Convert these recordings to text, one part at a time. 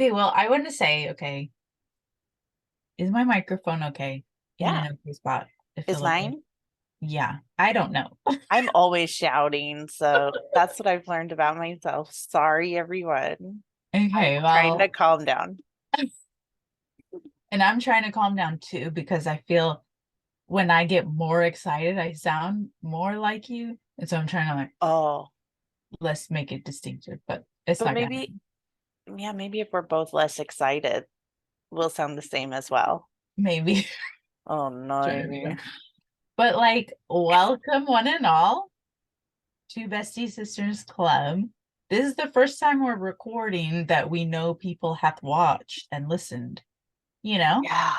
Okay, well, I want to say, okay, is my microphone okay? In Yeah. an okay spot? I Is feel okay. mine? Yeah, I don't know. I'm always shouting, so that's what I've learned about myself. Sorry, everyone. I'm Okay, trying to well, calm down. and I'm trying to calm down too because I feel when I get more excited, I sound more like you. And so I'm trying to like, Oh, let's make it distinctive, but it's but not gonna maybe, happen. yeah, maybe if we're both less excited, we'll sound the same as well. Maybe. Oh, Trying to no. be- But like, welcome one and all to Bestie Sisters Club. This is the first time we're recording that we know people have watched and listened, you know? Yeah.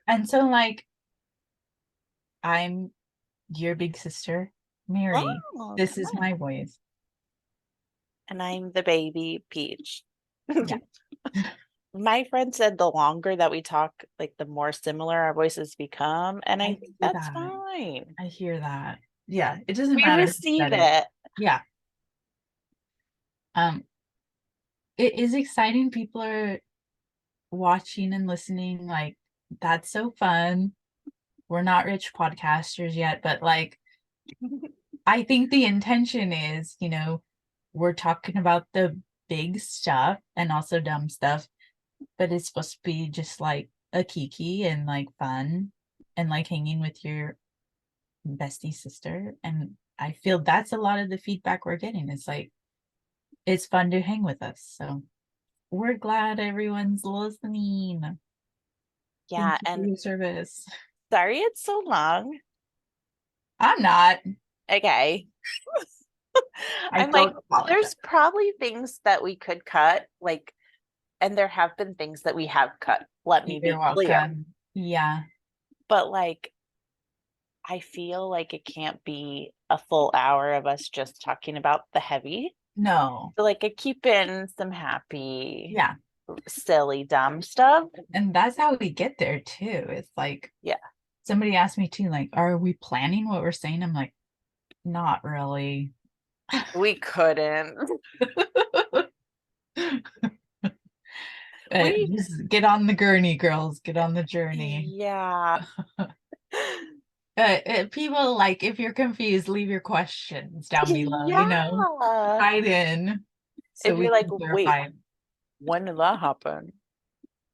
And so, like, I'm your big sister, Mary. Oh, This come is on. my voice. And I'm the baby Peach. Yeah. My friend said the longer that we talk, like the more similar our voices become. And I I think hear that's that. fine. I hear that. Yeah, it doesn't We matter who receive said it. it. Yeah. Um, it is exciting. People are watching and listening. Like, that's so fun. We're not rich podcasters yet, but like I think the intention is, we're talking about the big stuff and also dumb stuff, but it's supposed to be just like a kiki and like fun and like hanging with your bestie sister. And I feel that's a lot of the feedback we're getting. It's like it's fun to hang with us. So we're glad everyone's listening. Thank Yeah. you for And your service. sorry it's so long. I'm not. Okay. I I'm like, don't apologize. there's probably things that we could cut, like, and there have been things that we have cut. Let me You're be clear. welcome. Yeah. But like, I feel like it can't be a full hour of us just talking about the heavy. No. So like I keep in some happy, Yeah. silly, dumb stuff. And that's how we get there too. It's like Yeah, somebody asked me too, like, are we planning what we're saying? I'm like, not really. we couldn't. We, Just get on the gurney, girls. Get on the journey. yeah. People like if you're confused, leave your questions down below, Yeah. write in so If we you're like, can wait, clarify. when did that happen?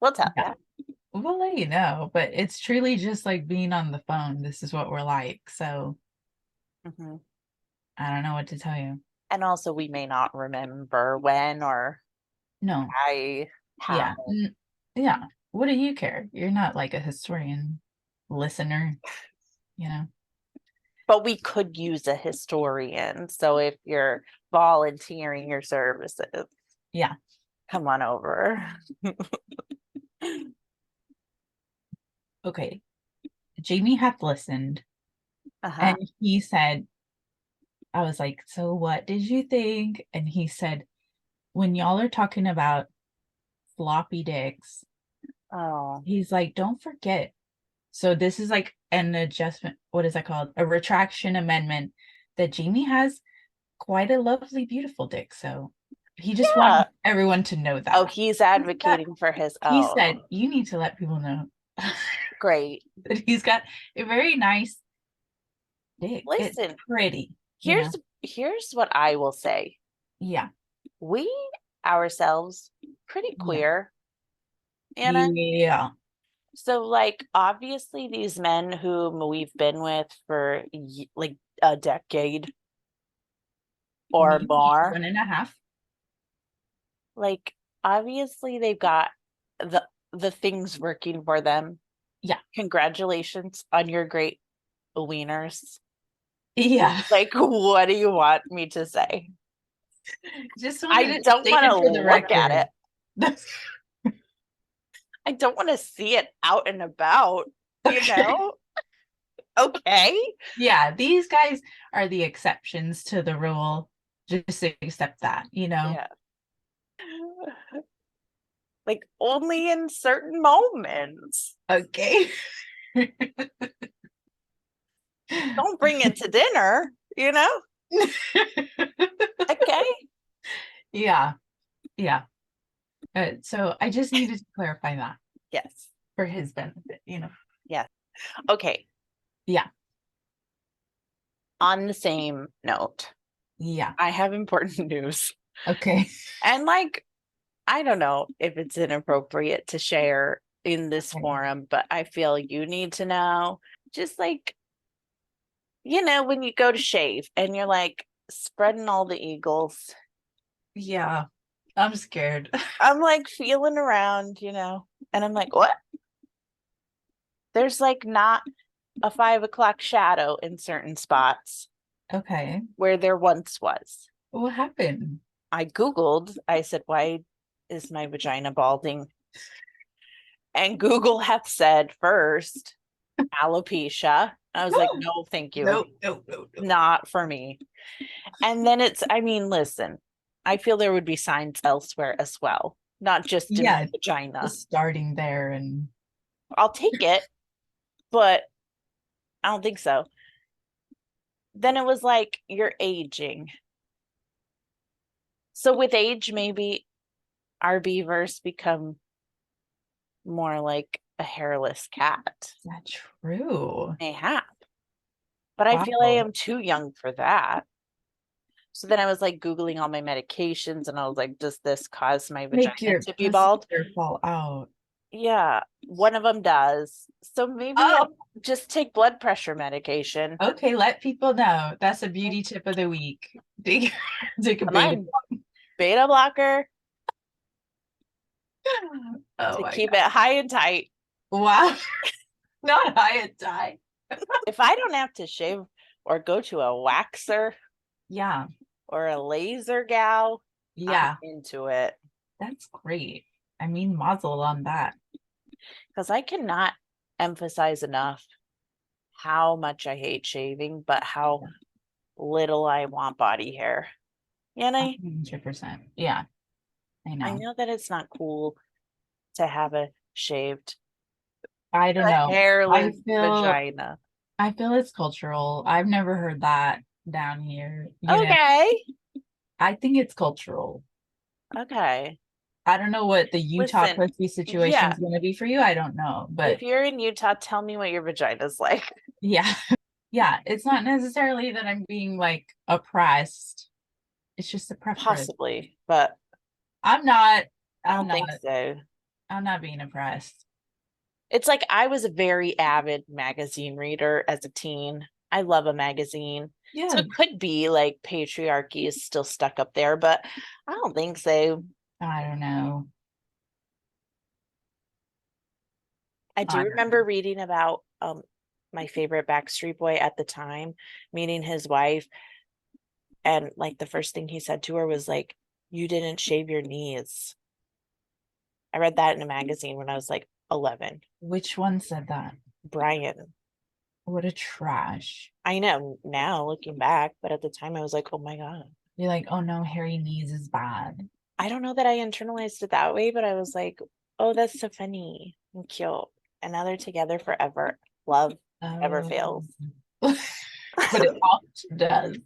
We'll tell Yeah, you. we'll let you know, but it's truly just like being on the phone. This is what we're like. So Hmm. I don't know what to tell you. And also, we may not remember when or No, why, yeah, how. yeah. What do you care? You're not like a historian listener, you know? But we could use a historian. So if you're volunteering your services, Yeah. come on over. Okay. Jamie had listened Uh-huh. and he said, I was like, so what did you think? And he said, when y'all are talking about floppy dicks, Oh, he's like, don't forget. So this is like an adjustment. What is that called? A retraction amendment that Jamie has quite a lovely, beautiful dick. So he just wanted yeah. everyone to know Oh, that. he's Yeah. advocating for his He own. said, you need to let people know Great. that he's got a very nice dick. It's Listen, pretty, here's what I will say. Yeah. We ourselves pretty Yeah. queer, Anna. Yeah. So like obviously these men whom we've been with for like a decade or Maybe more, 1.5. like obviously they've got the things working for them. Yeah. Congratulations on your great wieners. Yeah. Like what do you want me to say? Just I wanted to don't state want it to for the look at record. it. I don't want to see it out and about, you Okay. know? Okay. Yeah, these guys are the exceptions to the rule. Just accept that. Yeah. Like only in certain moments. Okay. Don't bring it to dinner, you know? Okay. Yeah. Yeah. So I just needed to clarify that Yes. for his benefit, Yes. Okay. Yeah. On the same note, Yeah. I have important news. Okay. And like, I don't know if it's inappropriate to share in this Okay. forum, but I feel you need to know. Just like, when you go to shave and you're like spreading all the eagles, Yeah. I'm scared. I'm like feeling around, and I'm like, what? There's like not a 5 o'clock shadow in certain spots Okay. where there once was. What happened? I Googled, I said, why is my vagina balding? And Google hath said first, alopecia. I was like, no, thank you. No, no, no, no. Not for me. And then listen, I feel there would be signs elsewhere as well, not just in my Yeah, vagina. just starting there and I'll take it, but I don't think so. Then it was like, you're aging. So with age, maybe our beavers become more like a hairless cat. is that true? They have. But I feel I Wow. am too young for that. So then I was like Googling all my medications and I was like, does this cause my Make vagina your to be pussy bald? hair fall out. Yeah, one of them does. So maybe Oh, I'll just take blood pressure medication. okay. Let people know. That's a beauty tip of the week. Take a Come beta. on, beta blocker Oh to my keep God. it high and tight. Wow. Not high and tie. If I don't have to shave or go to a waxer Yeah. or a laser gal, I'm Yeah. into it. That's great. I mean, mazel on that. Because I cannot emphasize enough how much I hate shaving, but how little I want body hair. You know, 100%. Yeah, I I know. know that it's not cool to have a shaved, I don't know. I hairless feel vagina. I feel it's cultural. I've never heard that down here. Okay. I think it's cultural. Okay. I don't know what the Utah Listen, pussy situation yeah. is going to be for you. I don't know, If but you're in Utah, tell me what your vagina's like. yeah. Yeah, it's not necessarily that I'm being like oppressed. It's just a preference. Possibly, but I'm not I I'm don't not think so. I'm not being oppressed. It's like I was a very avid magazine reader as a teen. I love a magazine. So Yeah, it could be like patriarchy is still stuck up there, but I don't think so. I don't know. I I do don't remember reading about my favorite Backstreet Boy at the time, meeting his wife, and like the first thing he said to her was like, "You didn't shave your knees." I read that in a magazine when I was like 11. Which one said that? Brian. What a trash. I know now looking back, but at the time I was like, "Oh my God." You're like, oh no, hairy knees is bad. I don't know that I internalized it that way, but I was like, "Oh, that's so funny and cute." And now they're together forever. Love never Oh. fails. But it often does.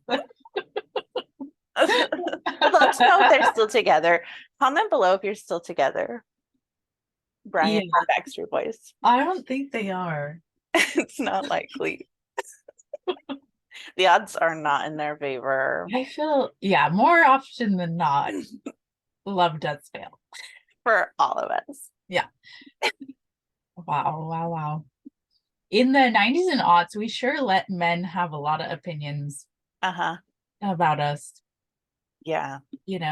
I'd love to know if they're still together. Comment below if you're still together. Yeah, Brian from Backstreet Boys. I don't think they are. It's not likely. The odds are not in their favor I feel, yeah, more often than not, love does fail. for all of us. Yeah. Wow, wow, wow. In the 90s and aughts, we sure let men have a lot of opinions Uh-huh. about us, Yeah. and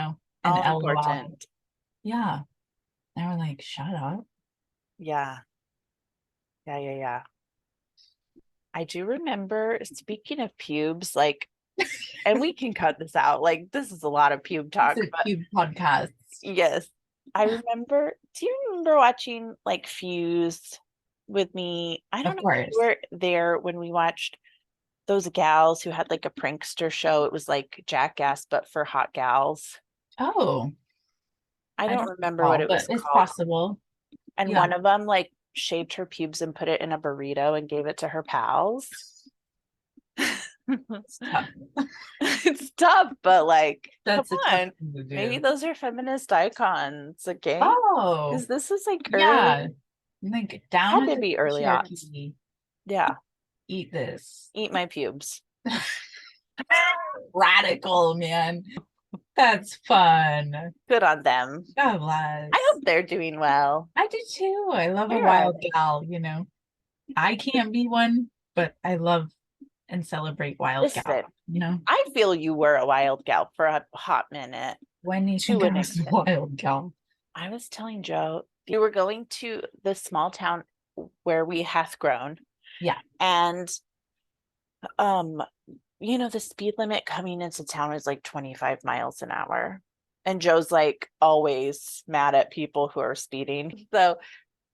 All LOL. important. Yeah. And we're like, shut up. Yeah. Yeah, yeah, yeah. I do remember, speaking of pubes, like, and we can cut this out. Like, this is a lot of pube It's talk, a but cute podcast. yes. I remember, do you remember watching like Fuse with me? I don't Of know if you course. were there when we watched those gals who had like a prankster show. It was like Jackass, but for hot gals. Oh, I I don't don't remember what recall, it but was it's called. possible. And Yeah. one of them like shaved her pubes and put it in a burrito and gave it to her pals. It's tough. It's tough, but like, come That's a tough on. thing to Maybe do. those are feminist icons, okay? Oh, Because this is like yeah. early, Like down had at to the be early aughts. patriarchy. Yeah, Eat this. eat my pubes. Radical, man. That's fun. Good on them. God I bless. hope they're doing well. I do too. I love a Where are wild they? gal, I can't be one, but I love and celebrate wild Listen, gal. I feel you were a wild gal for a hot minute When do you to think I an was a extent. wild gal? I was telling Joe, we were going to the small town where we hath grown. Yeah. And um, the speed limit coming into town is like 25 miles an hour. And Joe's like always mad at people who are speeding. So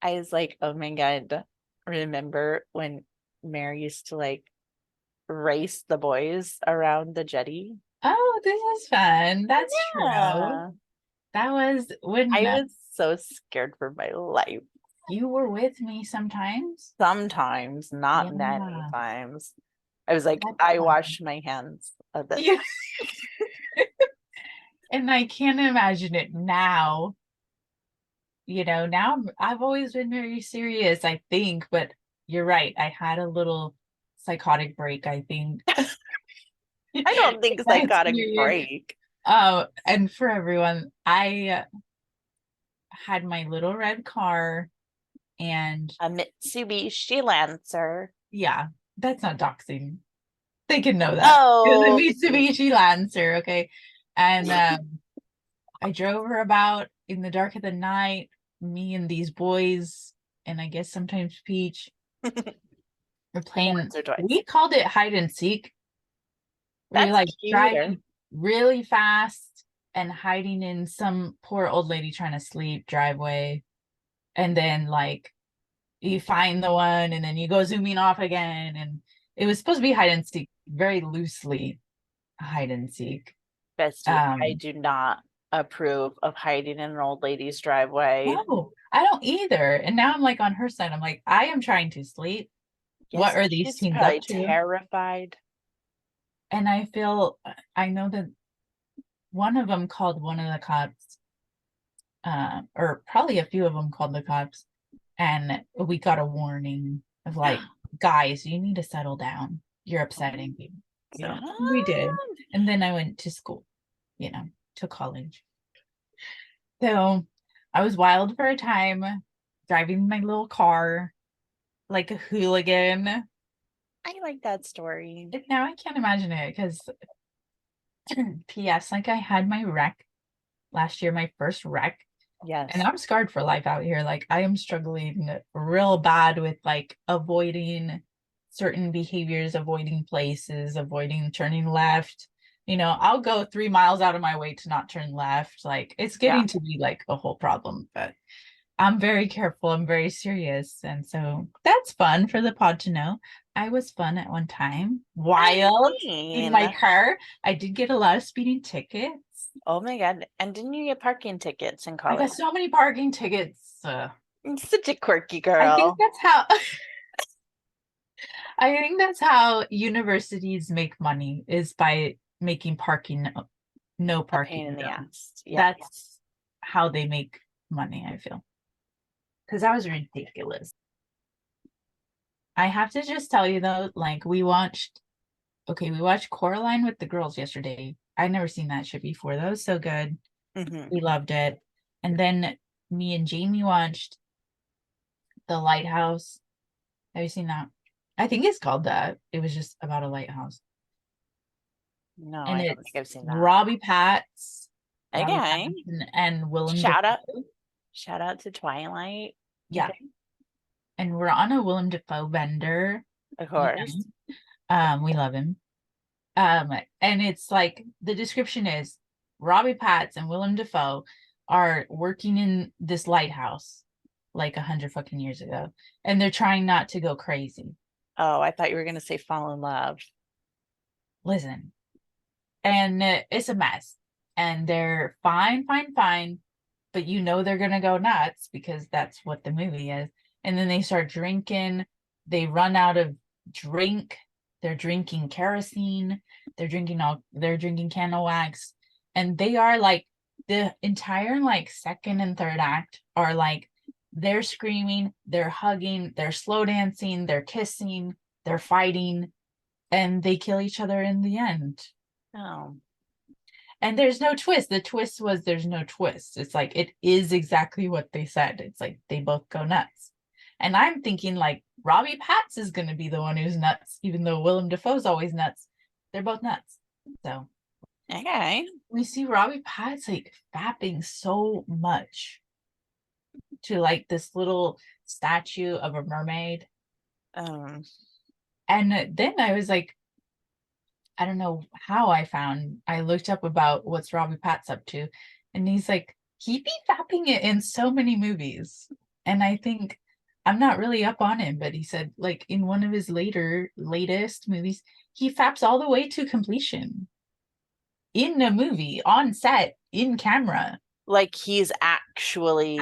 I was like, oh my God, remember when Mary used to like race the boys around the jetty? Oh, this is fun. That's true. Yeah. That was when I was so scared for my life. you were with me sometimes. Sometimes, not many Yeah. times. I was like, That's I fun. wash my hands of this. Yeah. And I can't imagine it now. Now I've always been very serious, I think, but you're right. I had a little psychotic break, I think. I don't think That's psychotic weird. break. And for everyone, I had my little red car and A Mitsubishi Lancer. yeah, that's not doxing. They can know that. It Oh, was a Mitsubishi Lancer, okay? And I drove her about in the dark of the night, me and these boys, and I guess sometimes Peach were playing. once or twice. We called it hide and seek. We were That's like cuter. driving really fast and hiding in some poor old lady trying to sleep driveway. And then like you find the one and then you go zooming off again. And it was supposed to be hide and seek, very loosely hide and seek. Bestie, I do not approve of hiding in an old lady's driveway. No, I don't either. And now I'm like on her side. I'm like, I am trying to sleep. What Yes, are these she's teens up probably to? terrified. And I know that one of them called one of the cops, or probably a few of them called the cops, and we got a warning of like, guys, you need to settle down. You're upsetting people. So Yeah. we did. And then I went to school, to college. So I was wild for a time, driving my little car like a hooligan. I like that story. Now I can't imagine it because P.S. like I had my wreck last year, my first wreck. Yes. And I'm scarred for life out here. Like I am struggling real bad with like avoiding certain behaviors, avoiding places, avoiding turning left. I'll go 3 miles out of my way to not turn left. Like it's getting to be like a whole problem, but I'm very careful. I'm very serious. And so that's fun for the pod to know. I was fun at one time. Wild in my car. I did get a lot of speeding tickets. Oh my God. And didn't you get parking tickets in I college? got so many parking tickets. You're such a quirky I think girl. that's how I think that's how universities make money is by making parking no A parking. pain in the ass. Yeah. That's how they make money, I feel. Because that was ridiculous. I have to just tell you though, like we watched Coraline with the girls yesterday. I'd never seen that shit before. That was so good. Mhm. We loved it. And then me and Jamie watched The Lighthouse. Have you seen that? I think it's called that. It was just about a lighthouse. No, And I don't it's think I've seen that. Robbie Pattinson Okay. and Willem Shout out. Dafoe. Shout out to Twilight. Yeah. Okay. And we're on a Willem Dafoe bender. Of course. We love him. And it's like the description is Robbie Pattinson and Willem Dafoe are working in this lighthouse like 100 fucking years ago, and they're trying not to go crazy. Oh, I thought you were gonna say fall in love. Listen, and it's a mess, and they're fine, but they're gonna go nuts because that's what the movie is. And then they start drinking, they run out of drink, they're drinking kerosene, they're drinking candle wax, and they are like the entire like second and third act are like they're screaming, they're hugging, they're slow dancing, they're kissing, they're fighting, and they kill each other in the end. Oh. And there's no twist. The twist was there's no twist. It's like it is exactly what they said. It's like they both go nuts. And I'm thinking like Robbie Patz is going to be the one who's nuts, even though Willem Dafoe's always nuts. They're both nuts. So Okay. we see Robbie Patz like fapping so much to like this little statue of a mermaid. Um, And then I was like, I don't know how I looked up about what's Robbie Patz up to, and he's like, he be fapping it in so many movies. And I think I'm not really up on him, but he said like in one of his latest movies, he faps all the way to completion in a movie, on set, in camera. like he's Actually,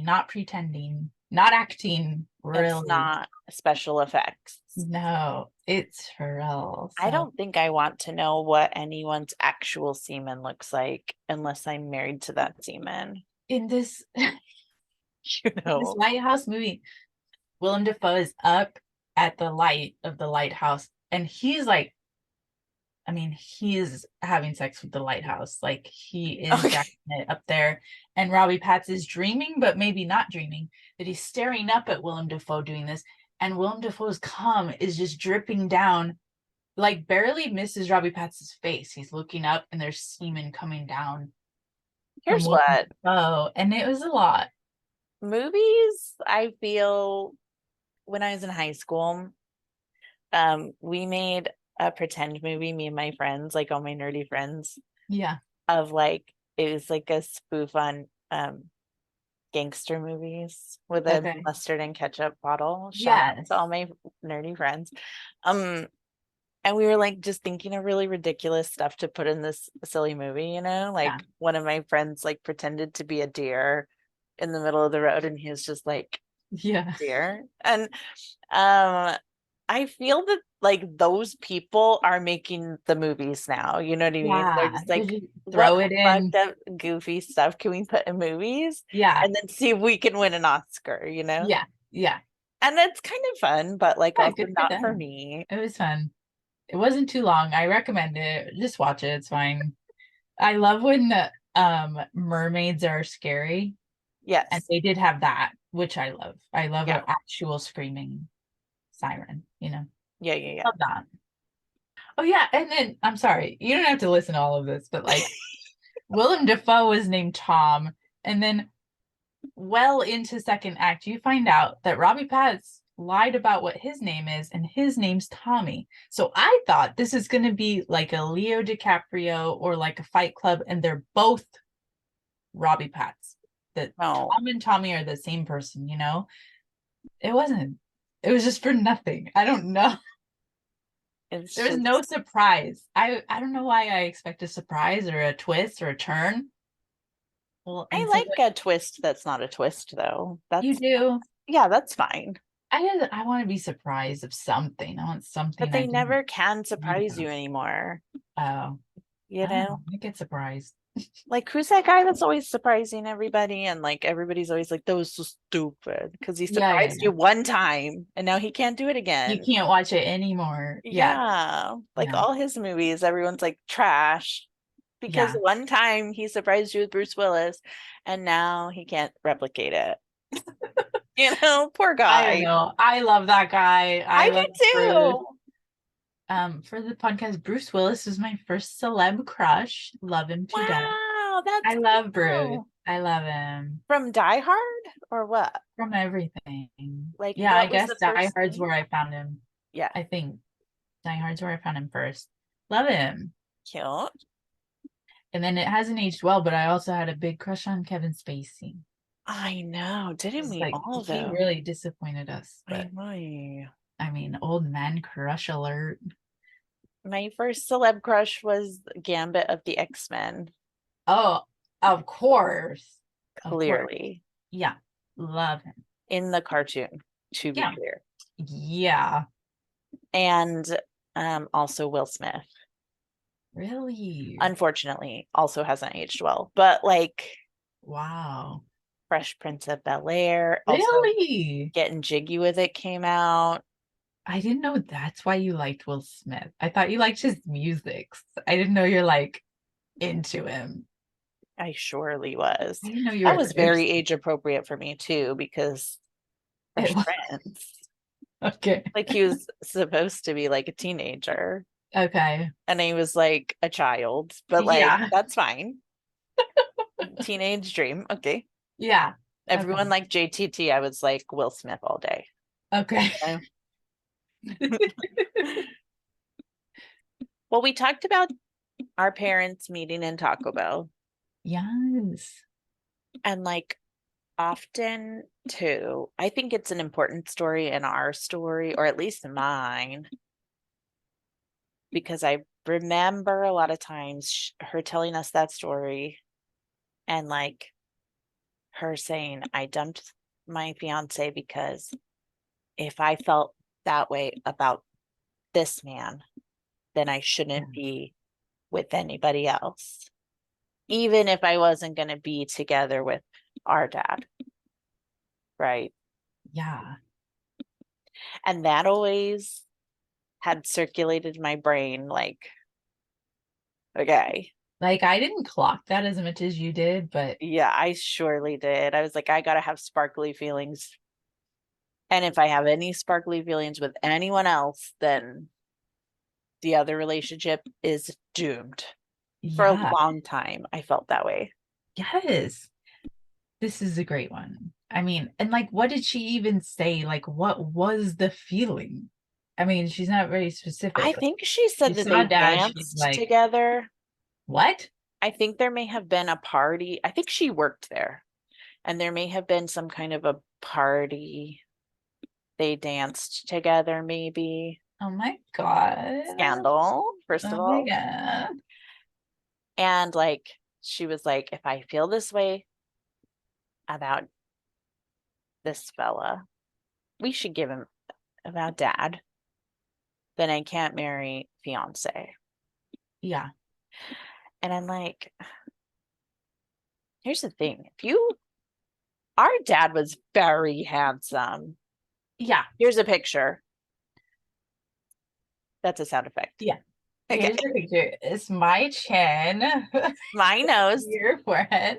not pretending, not acting, it's really. not special effects. No, it's for real. I So don't think I want to know what anyone's actual semen looks like unless I'm married to that semen. in this You this know. lighthouse movie, Willem Dafoe is up at the light of the lighthouse, and he's like, I mean, he's having sex with the lighthouse. Like he is Okay. jacking it up there. And Robbie Patz is dreaming, but maybe not dreaming, that he's staring up at Willem Dafoe doing this. And Willem Dafoe's cum is just dripping down, like barely misses Robbie Patz's face. He's looking up and there's semen coming down from Here's Willem what. Dafoe. And it was a lot. Movies, I feel when I was in high school, we made a pretend movie, me and my friends, like all my nerdy friends, Yeah. of like it was like a spoof on gangster movies with a Okay. mustard and ketchup bottle. Shout out Yes. to all my nerdy friends. Um, and we were like just thinking of really ridiculous stuff to put in this silly movie, you know? Yeah. Like one of my friends like pretended to be a deer in the middle of the road and he was just like Yeah. deer. And I feel that like those people are making the movies now. You know what I mean? They're Yeah. just Did like, you what throw it fucked in? up, goofy stuff can we put in movies? Yeah. And then see if we can win an Oscar, you know? Yeah. Yeah. And it's kind of fun, but like Yeah. also Good for not for them. me. It was fun. It wasn't too long. I recommend it. Just watch it. It's fine. I love when mermaids are scary. And Yes. they did have that, which I love. I love Yeah. an actual screaming siren, you know. Yeah. Yeah. Yeah. Love that. Oh yeah, and then I'm sorry, you don't have to listen to all of this, but like Willem Dafoe was named Tom, and then well into second act, you find out that Robbie Patz lied about what his name is, and his name's Tommy. So I thought this is going to be like a Leo DiCaprio or like a Fight Club, and they're both Robbie Patz. That No, Tom and Tommy are the same person, you know? It wasn't. It was just for nothing. I don't know. it's There was no just, surprise. I don't know why I expect a surprise or a twist or a turn. Well, I instead like a twist that's not a twist though. you That's, do. yeah, that's fine. I want to be surprised of something. I want But something I they didn't never can read surprise about. you anymore, Oh, you I don't know? know. I get surprised. Like who's that guy that's always surprising everybody and like everybody's always like that was so stupid because he Yeah, yeah, surprised yeah. you one time and now he can't do it You again. can't watch it anymore. Yeah, Yeah, like no, all his movies everyone's like trash because yeah. one time he surprised you with Bruce Willis and now he can't replicate it. You know, poor I don't guy. know. I love that guy. I I love do Bruce. too. For the podcast, Bruce Willis is my first celeb crush. Love him to death. Wow, I that's love Bruce. cool. I love him From Die Hard or what? from everything. Like Yeah, I what was guess the Die first Hard's thing? where I found him. Yeah, I think Die Hard's where I found him first. Love him. cute. And then it hasn't aged well, but I also had a big crush on Kevin Spacey. I know. Didn't It's we like all he though? really disappointed us, I but know. I mean, old man crush alert. My first celeb crush was Gambit of the X-Men, Oh, of course. Of course. clearly, Yeah. Love him. in the cartoon, to be Yeah. clear. Yeah. And Also Will Smith. Really? Unfortunately, also hasn't aged well. But like Wow. Fresh Prince of Bel-Air, also Really? Getting Jiggy with It came out. I didn't know that's why you liked Will Smith. I thought you liked his music. I didn't know you're like into him. I surely I was. didn't know you That were was very thirsty. age appropriate for me too, because It Fresh was Prince. okay. Like he was supposed to be like a teenager Okay. and he was like a child, but like Yeah. that's fine. Teenage dream. Okay. Yeah. Everyone Okay. like JTT. I was like Will Smith all day. Okay. Okay? Well, we talked about our parents meeting in Taco Bell Yes. and like often too, I think it's an important story in our story, or at least mine, because I remember a lot of times her telling us that story and like her saying, I dumped my fiance because if I felt that way about this man, then I Yeah. shouldn't be with anybody else, even if I wasn't going to be together with our dad. Right. Yeah. And that always had circulated my brain like, okay, Like I didn't clock that as much as you did, but yeah, I surely did. I was like, I got to have sparkly feelings. And if I have any sparkly feelings with anyone else, then the other relationship is doomed. For a yeah. long time, I felt that way. Yes. This is a great one. I mean, and like what did she even say? Like what was the feeling? I mean, she's not very I specific. think she She said that saw they dad, she's danced like, together. what? I think there may have been a party. I think she worked there, and there may have been some kind of a party. They danced together, maybe. Oh my God. Scandal, first of Oh my all. God. And like, she was like, if I feel this way about this fella, we should give him about dad, then I can't marry fiance. Yeah. And I'm like, here's the thing. If you, our dad was very handsome. Yeah. Here's a picture. That's a sound effect. Yeah. Okay. Here's the picture. It's my chin, My nose, your forehead.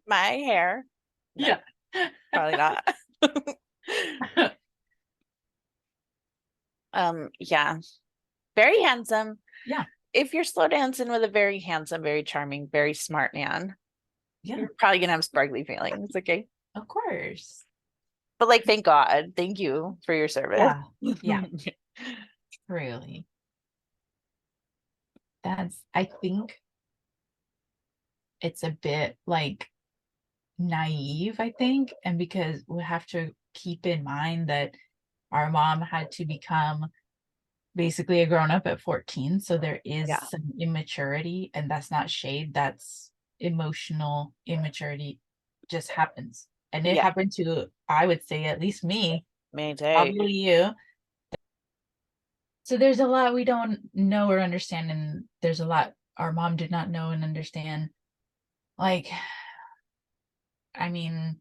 my hair. No, Yeah. probably not. Yeah. Very handsome. Yeah. If you're slow dancing with a very handsome, very charming, very smart man, Yeah. you're probably gonna have sparkly feelings. Okay. Of course. But like, thank God. Thank you for your service. Yeah. Yeah. Truly. I think it's a bit like naive, I think. And because we have to keep in mind that our mom had to become basically a grown up at 14. So there is Yeah. some immaturity, and that's not shade, that's emotional immaturity just happens. And it Yeah. happened to, I would say, at least me, May day. probably you. So there's a lot we don't know or understand, and there's a lot our mom did not know and understand. Like, I mean,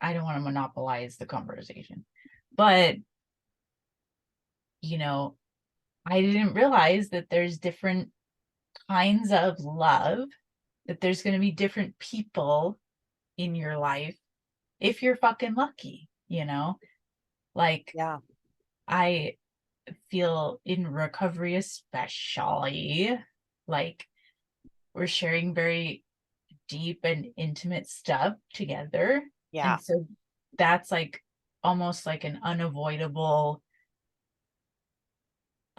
I don't want to monopolize the conversation, but you know, I didn't realize that there's different kinds of love, that there's going to be different people in your life if you're fucking lucky, you know? Like, Yeah. I feel in recovery, especially, like, we're sharing very deep and intimate stuff together. Yeah. And so that's like almost like an unavoidable,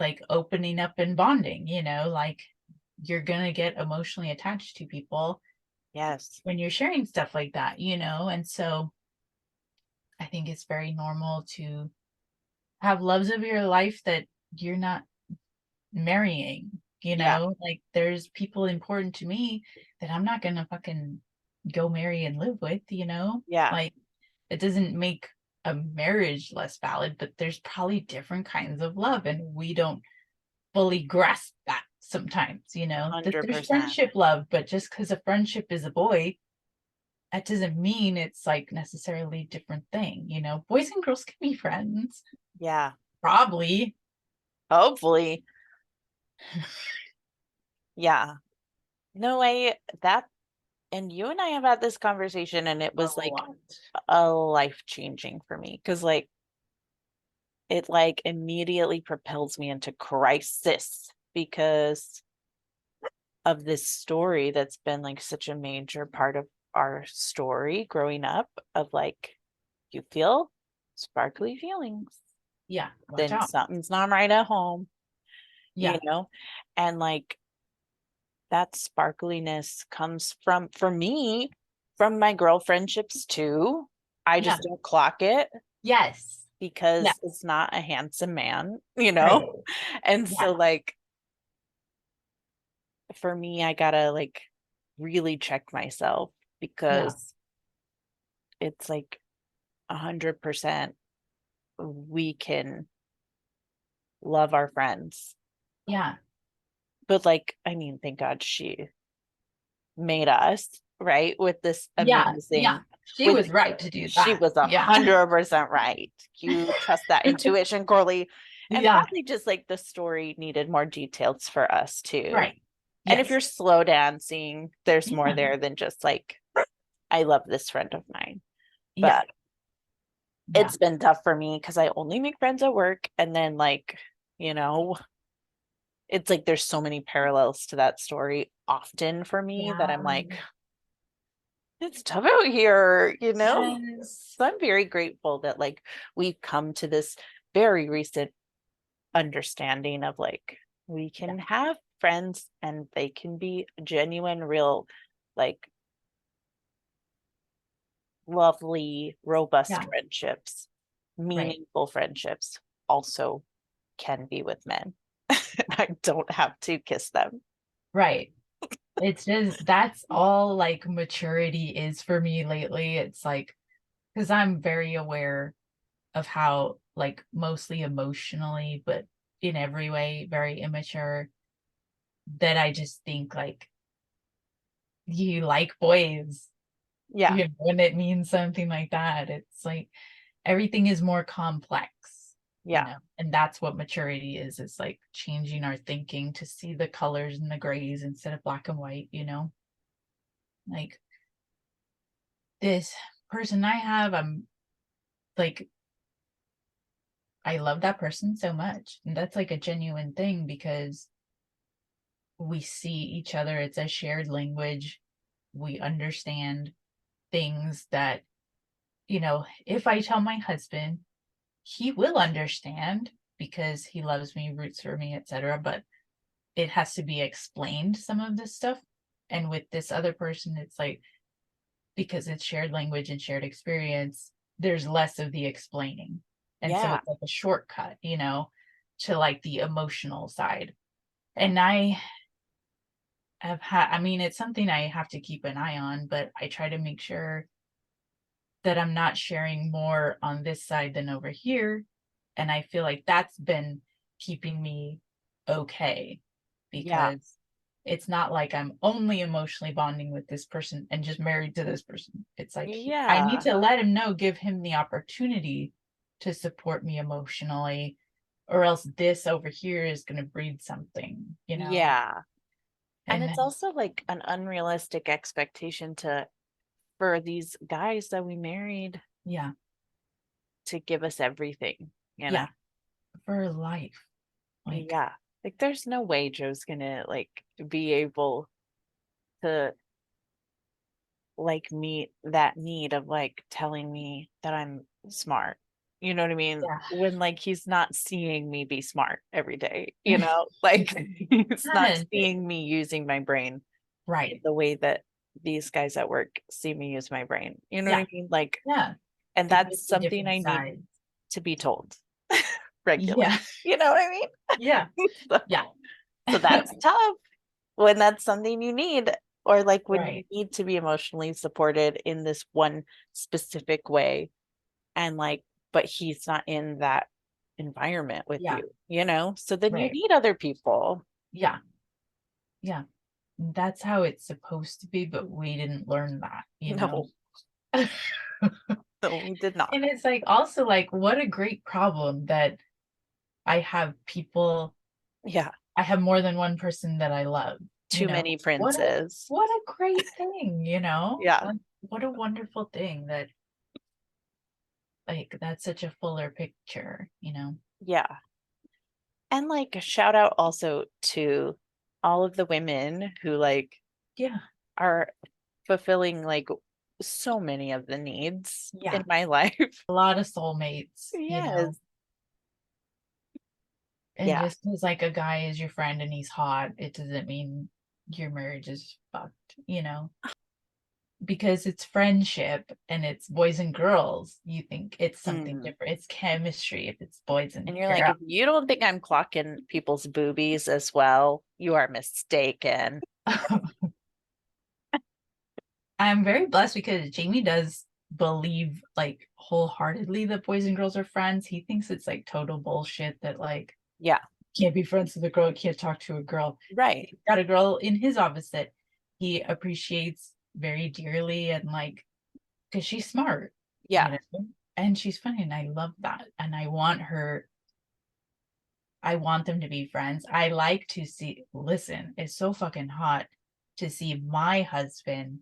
like opening up and bonding, like you're gonna get emotionally attached to people Yes. when you're sharing stuff like that, and so I think it's very normal to have loves of your life that you're not marrying, Yeah. like there's people important to me that I'm not gonna fucking go marry and live with, Yeah. like it doesn't make a marriage less valid, but there's probably different kinds of love, and we don't fully grasp that sometimes, that there's 100%. friendship love, but just because a friendship is a boy, that doesn't mean it's like necessarily a different thing. Boys and girls can be friends, Yeah. probably. Hopefully. Yeah. No way that, and you and I have had this conversation, and it A was like lot. a life changing for me because like it like immediately propels me into crisis because of this story that's been like such a major part of our story growing up of like you feel sparkly feelings, Yeah, watch then out. something's not right at home, you Yeah, know? And like that sparkliness comes from, for me, from my girl friendships too. I yeah, just don't clock it yes, because yes, it's not a handsome man, right, And yeah, so like for me, I gotta like really check myself yeah, because it's like 100% we can love our friends. yeah, But like, I mean, thank God she made us, right? With this yeah, yeah. amazing, She with was right to do she that. was a Yeah, 100% right. You trust that intuition, Corley. And yeah, probably just like the story needed more details for us too. right. And if Yes, you're slow dancing, there's more yeah, there than just like, I love this friend of mine. yeah, But yeah, it's been tough for me because I only make friends at work. And then like, you know, it's like there's so many parallels to that story often for me that yeah. I'm like, it's tough out here. Yes, So I'm very grateful that like we've come to this very recent understanding of like we yeah, can have friends and they can be genuine, real, like lovely, robust yeah, friendships, right, meaningful friendships also can be with men. I don't have to kiss them. right. It's just that's all like maturity is for me lately. It's like because I'm very aware of how like mostly emotionally, but in every way very immature, that I just think like you like boys, Yeah, when it means something like that. It's like everything is more complex, yeah, and that's what maturity is. It's like changing our thinking to see the colors and the grays instead of black and white. Like this person I have, I'm like, I love that person so much. And that's like a genuine thing because we see each other. It's a shared language. We understand things that, if I tell my husband, he will understand because he loves me, roots for me, etc. But it has to be explained, some of this stuff. And with this other person, it's like, because it's shared language and shared experience, there's less of the explaining. And so yeah, it's like a shortcut, to like the emotional side. And I have had, I mean, it's something I have to keep an eye on, but I try to make sure that I'm not sharing more on this side than over here. And I feel like that's been keeping me okay yeah, because it's not like I'm only emotionally bonding with this person and just married to this person. It's like I need yeah, to let him know, give him the opportunity to support me emotionally, or else this over here is going to breed something. yeah. And And it's then, also like an unrealistic expectation to for these guys that we married yeah, to give us everything, you know? yeah, for life. Like, Yeah. Like there's no way Joe's gonna like be able to like meet that need of like telling me that I'm smart. You know what I mean? yeah. When like he's not seeing me be smart every day? Like he's not Yeah, seeing me using my brain right. the way that these guys at work see me use my brain. You know what Yeah, I mean? Like, yeah. and The that's 50 something different I need sides. to be told regularly. Yeah, You know what I mean? yeah, So, yeah. so that's tough when that's something you need, or like when you Right. need to be emotionally supported in this one specific way. and like, but he's not in that environment with Yeah. you, you know? So then you Right. need other people. Yeah. Yeah. That's how it's supposed to be, but we didn't learn that, you know? No, no, we did not. And it's like also like what a great problem that I have people Yeah. I have more than one person that I love, you Too know? many What a princes. what a great thing, you know? Yeah. Like what a wonderful thing that like that's such a fuller picture, you know? Yeah. And like a shout out also to all of the women who like Yeah. are fulfilling like so many of the needs in Yeah. my life. A lot of soulmates, you know? Yes. And Yeah. just because like a guy is your friend and he's hot, it doesn't mean your marriage is fucked, you know? Because it's friendship and it's boys and girls, you think it's something Mm. different. It's chemistry if it's boys and And you're like, girls. if you don't think I'm clocking people's boobies as well, you are mistaken. I'm very blessed because Jamie does believe like wholeheartedly that boys and girls are friends. He thinks it's like total bullshit that like Yeah. can't be friends with a girl, can't talk to a girl. Right. He's got a girl in his office that he appreciates very dearly and like because she's smart, you Yeah. know, and she's funny and I love that. And I want them to be friends. I like to see, listen, it's so fucking hot to see my husband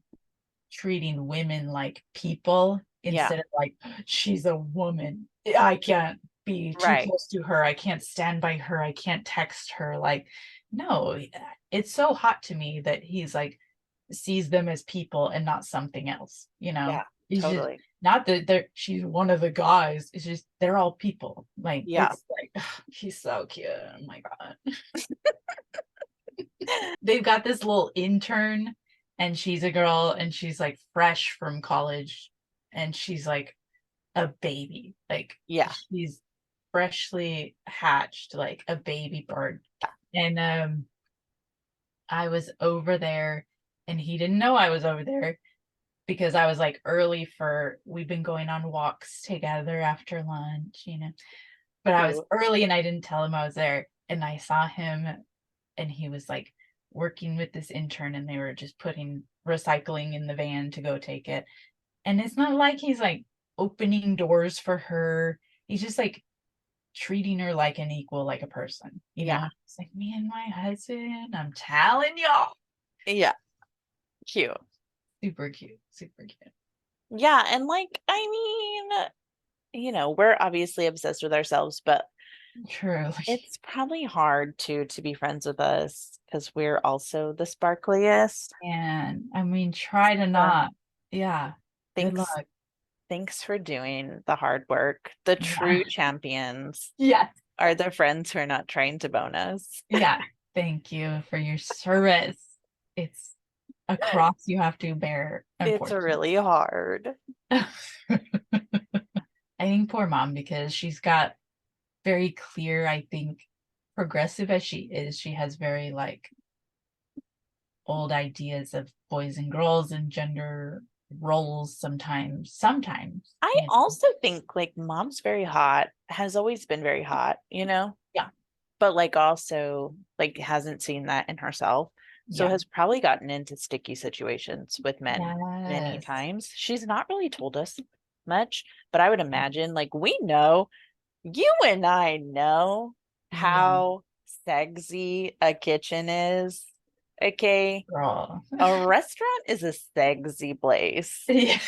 treating women like people Yeah. instead of like, she's a woman. I can't be too Right. close to her. I can't stand by her. I can't text her. Like, no, it's so hot to me that he's like, sees them as people and not something else, you know? Yeah. He's just Totally. not that she's one of the guys. It's just they're all people. Like Yeah. it's like he's so cute. Oh my god. They've got this little intern and she's a girl and she's like fresh from college and she's like a baby. Like Yeah. she's freshly hatched like a baby bird. And I was over there and he didn't know I was over there because I was like early for we've been going on walks together after lunch, you know. But I was Cute. early and I didn't tell him I was there. And I saw him and he was like working with this intern and they were just putting recycling in the van to go take it. And it's not like he's like opening doors for her. He's just like treating her like an equal, like a person, you Yeah. know? It's like me and my husband, I'm telling y'all. Yeah. Cute. Super cute, super cute. Yeah. And like, I mean, we're obviously obsessed with ourselves, but Truly. it's probably hard to be friends with us because we're also the sparkliest. And I mean, try to So not. Yeah. Good thanks, luck. thanks for doing the hard work. The Yeah. true champions Yes. are the friends who are not trying to bone us. Yeah. Thank you for your service. It's a cross you have to bear, It's unfortunately. really hard. I think poor mom, because she's got very clear, I think, progressive as she is, she has very like old ideas of boys and girls and gender roles sometimes, I you know. also think like mom's very hot, has always been very hot, Yeah. but like also like hasn't seen that in herself. So Yeah. has probably gotten into sticky situations with men many Yes. times. She's not really told us much, but I would imagine like we know, you and I know Yeah. how sexy a kitchen is. Okay. Girl. A restaurant is a sexy place. Yeah.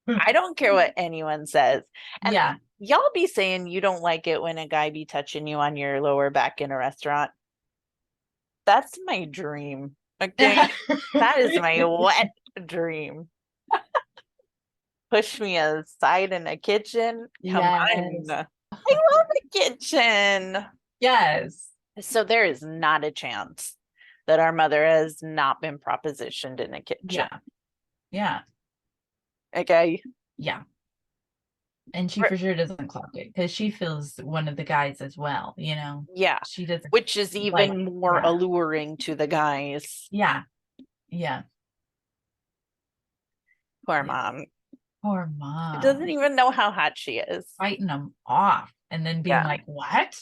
I don't care what anyone says. And Yeah. y'all be saying you don't like it when a guy be touching you on your lower back in a restaurant. That's my dream. Okay. That is my wet dream. Push me aside in a kitchen. Come on. Yes. I love a kitchen. Yes. So there is not a chance that our mother has not been propositioned in a kitchen. Yeah. Yeah. Okay. Yeah. And she for sure doesn't clock it because she feels one of the guys as well, you know. Yeah. She doesn't Which is like, even more yeah. alluring to the guys. Yeah. Yeah. Poor Yeah. mom. Poor She doesn't mom. even know how hot she is. Fighting them off and then being Yeah, like, what?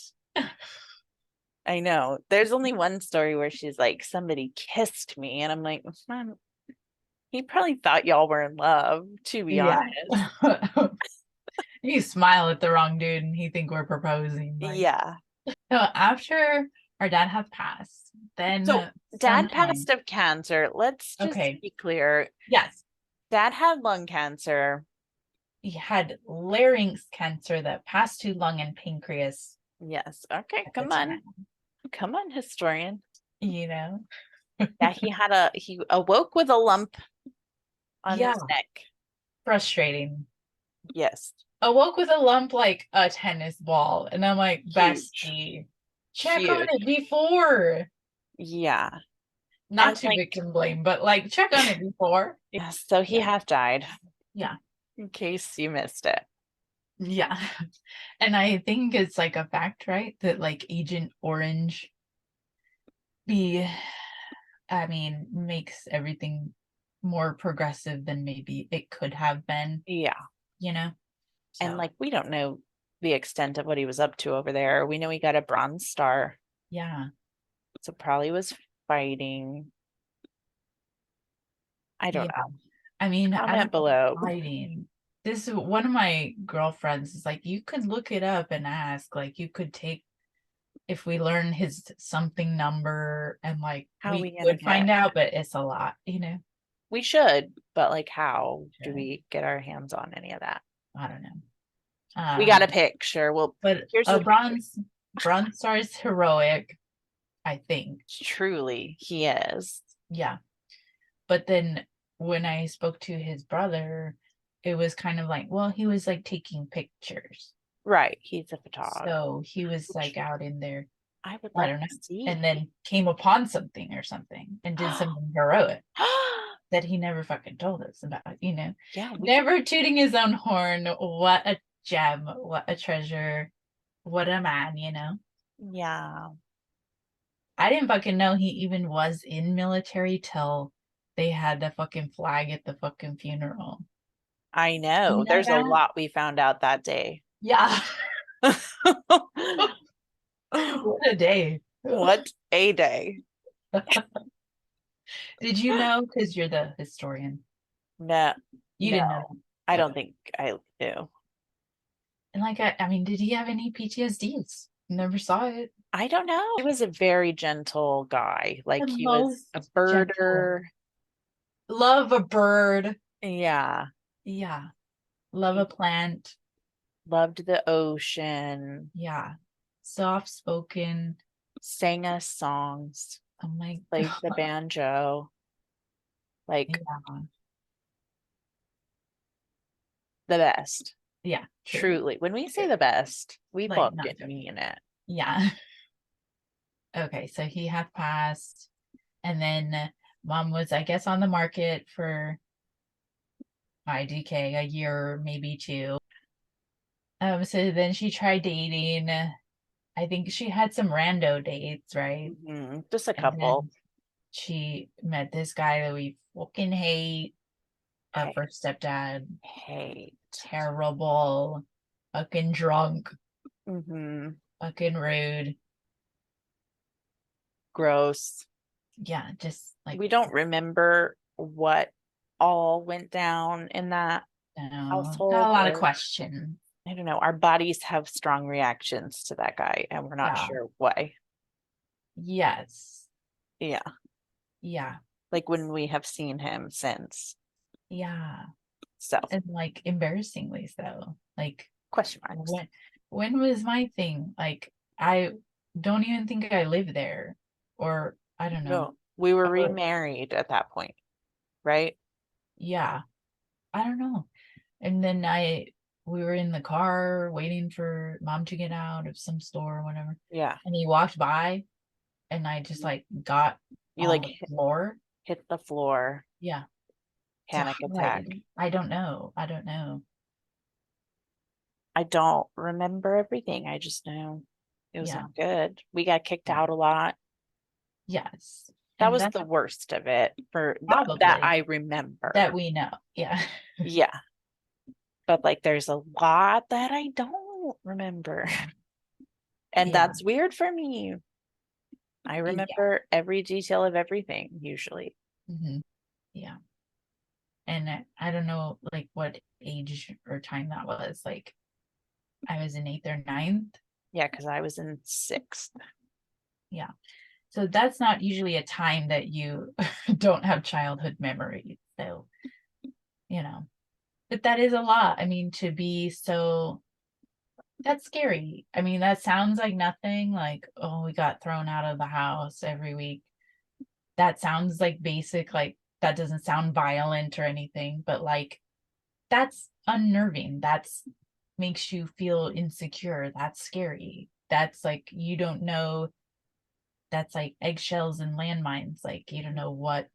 I know. There's only one story where she's like, somebody kissed me. And I'm like, Mom, he probably thought y'all were in love, to be Yeah. honest. You smile at the wrong dude and he think we're proposing. Like, Yeah. so after our dad had passed, then So dad sometime, passed of cancer. Let's just okay, be clear. yes, Dad had lung cancer. he had larynx cancer that passed to lung and pancreas Yes. Okay, at the come on. time, Come on, historian. you know? Yeah, he awoke with a lump on Yeah, his neck. frustrating. Yes. Awoke with a lump like a tennis ball. And I'm like, Huge. bestie, check on it Huge. before. Yeah. Not And to like, victim blame, but like check on it before. yeah, so he Yeah. has died, Yeah. in case you missed it. Yeah. And I think it's like a fact, right? That like Agent Orange be I mean, makes everything more progressive than maybe it could have been, Yeah. you know? And So like we don't know the extent of what he was up to over there. We know he got a Bronze Star, yeah. so probably was fighting. I don't Yeah. know. I mean, I Comment don't know below. hiding. This is one of my girlfriends is like, you could look it up and ask. Like you could take if we learn his something number and like How are we we gonna would get? find out, but it's a lot, you know. We should, but like how do Should. we get our hands on any of that? I don't know. We got a picture. Well, But here's a the picture. bronze star is heroic, I think. Truly, he is. Yeah. But then when I spoke to his brother, it was kind of like, well, he was like taking pictures. Right. He's a photographer, So he was which like out in there, I would I love don't know, to see. and then came upon something or something and did something heroic that he never fucking told us about, you know. Yeah, Never tooting his own horn. What a gem, what a treasure, what a man, you know. yeah. I didn't fucking know he even was in military till they had the fucking flag at the fucking funeral. I You know. know There's a that? lot we found out that day. Yeah. What a day. What a day. Did you know? Because you're the historian. No, You no, didn't know I that. don't Okay. think I do. And like, I mean, did he have any PTSDs? Never saw it. I don't know. He was a very gentle guy. The Like he was most a gentle. birder. Love a bird. Yeah. Yeah. Love a He plant. loved the ocean, Yeah. Soft spoken. sang us songs, Oh my played the God. banjo. Like Yeah. the best. Yeah. Truly. Truly. When we say Truly. the best, we Like, not fucking joking. mean it. Yeah. Okay. So he had passed. And then mom was, I guess, on the market for IDK a year, maybe two. So then she tried dating. I think she had some rando dates, right? Just a And couple. then she met this guy that we fucking hate. Hey, First stepdad, hate. terrible, fucking drunk, Mm-hmm. fucking rude. Gross. Yeah, just like We don't remember what all went down in that no, got a household, lot of or questions. I don't know. Our bodies have strong reactions to that guy, and we're not Yeah. sure why. Yes. Yeah. Yeah. Like when we have seen him since. Yeah. So, And like embarrassingly so. Like question marks. when was my thing? Like I don't even think I lived there. Or I don't know. No, we were Or remarried at that point, right? yeah. I don't know. And then we were in the car waiting for mom to get out of some store or whatever. Yeah. And he walked by and I just like got You on like the floor. hit the floor, Yeah. To panic attack. hide. I don't know. I don't know. I don't remember everything. I just know it was Yeah. not good. We got kicked Yeah. out a lot. Yes. That And was that's the worst of it for that probably I remember. that we know. Yeah. Yeah. but like there's a lot that I don't remember. And Yeah. that's weird for me. I Yeah. remember every detail of everything usually. Hmm. Yeah. And I don't know like what age or time that was. Like I was in eighth or ninth. Yeah, because I was in sixth. Yeah. So that's not usually a time that you don't have childhood memories. So, you know, but that is a lot. I mean, to be so, that's scary. I mean, that sounds like nothing, like, oh, we got thrown out of the house every week. That sounds like basic, like, that doesn't sound violent or anything, but like, that's unnerving. That's makes you feel insecure. That's scary. That's like, you don't know. That's like eggshells and landmines. Like, you don't know what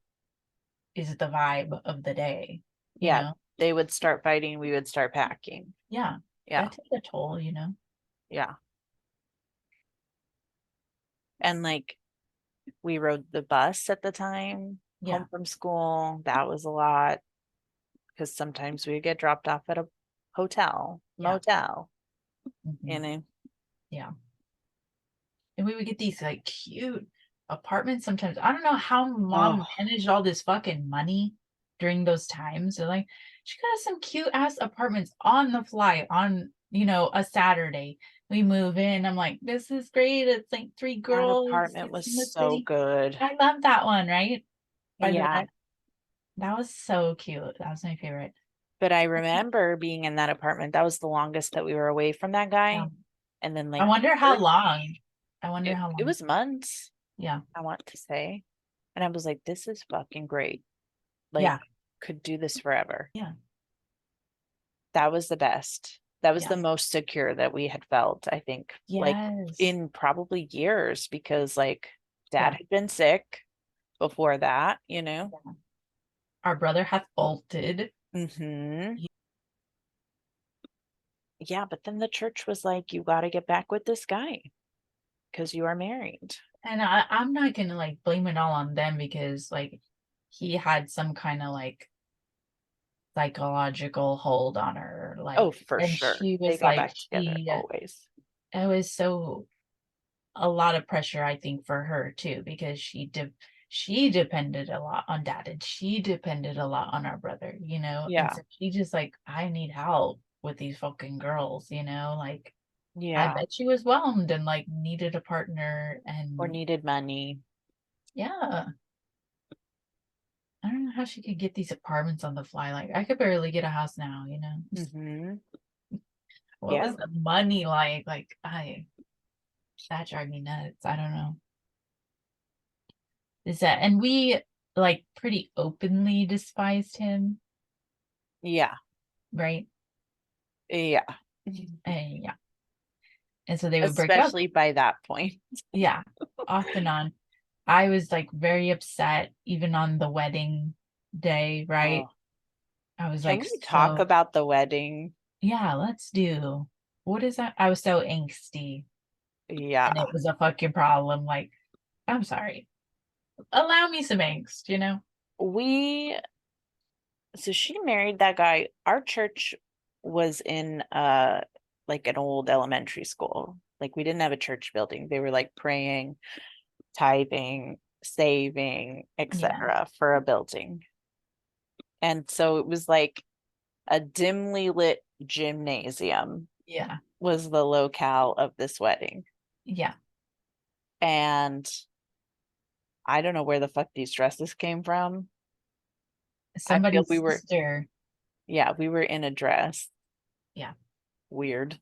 is the vibe of the day, you Yeah, know? they would start fighting, we would start packing. Yeah, Yeah, that takes a toll, you know? yeah. And like we rode the bus at the time Yeah, home from school. That was a lot because sometimes we get dropped off at a hotel, yeah, motel, hmm, you know. yeah. And we would get these like cute apartments sometimes. I don't know how Oh, mom managed all this fucking money during those times. They're like, she got us some cute ass apartments on the fly on, a Saturday. We move in. I'm like, this is great. It's like three that girls. apartment It's was in the so city. good. I love that one, right? By the Yeah. that was so cute. That was my favorite. But I remember being in that apartment. That was the longest that we were away from that Yeah. guy. And then I like the wonder how first, long. I wonder how it long. was months, Yeah. I want to say. And I was like, this is fucking great. Like, Yeah. could do this forever. Yeah. That was the best. That was Yeah. the most secure that we had felt, I think, like Yes. in probably years because like dad Yeah. had been sick before that, you know? Yeah. Our brother hath bolted. Hmm. Yeah, but then the church was like, you got to get back with this guy because you are married. And I'm not gonna like blame it all on them because like he had some kind of like psychological hold on her. Oh, Like, for and sure. she They was got like, back together always. it was so a lot of pressure, I think, for her too, because she depended a lot on dad and she depended a lot on our brother, and Yeah. so she just like, I need help with these fucking girls, like I Yeah. bet she was whelmed and like needed a partner Or and needed money. yeah. I don't know how she could get these apartments on the fly. Like I could barely get a house now. Hmm. What Yeah. was the money like? Like I that drive me nuts. I don't know. Is that and we like pretty openly despised him, Yeah. right? Yeah. And yeah. And so they would break up. Especially by that point. Yeah. Off and on. I was like very upset even on the wedding day, Oh, right? I was can like we talk so about the wedding? yeah, let's do. What is that? I was so angsty and Yeah. it was a fucking problem. Like, I'm sorry. Allow me some angst. We, so she married that guy. Our church was in like an old elementary school. Like we didn't have a church building. They were like praying, tithing, saving, Yeah. etc. for a building. And so it was like a dimly lit gymnasium Yeah. was the locale of this wedding. Yeah. And I don't know where the fuck these dresses came from. I feel we Somebody's were, sister. yeah, we were in a dress. Yeah. Weird.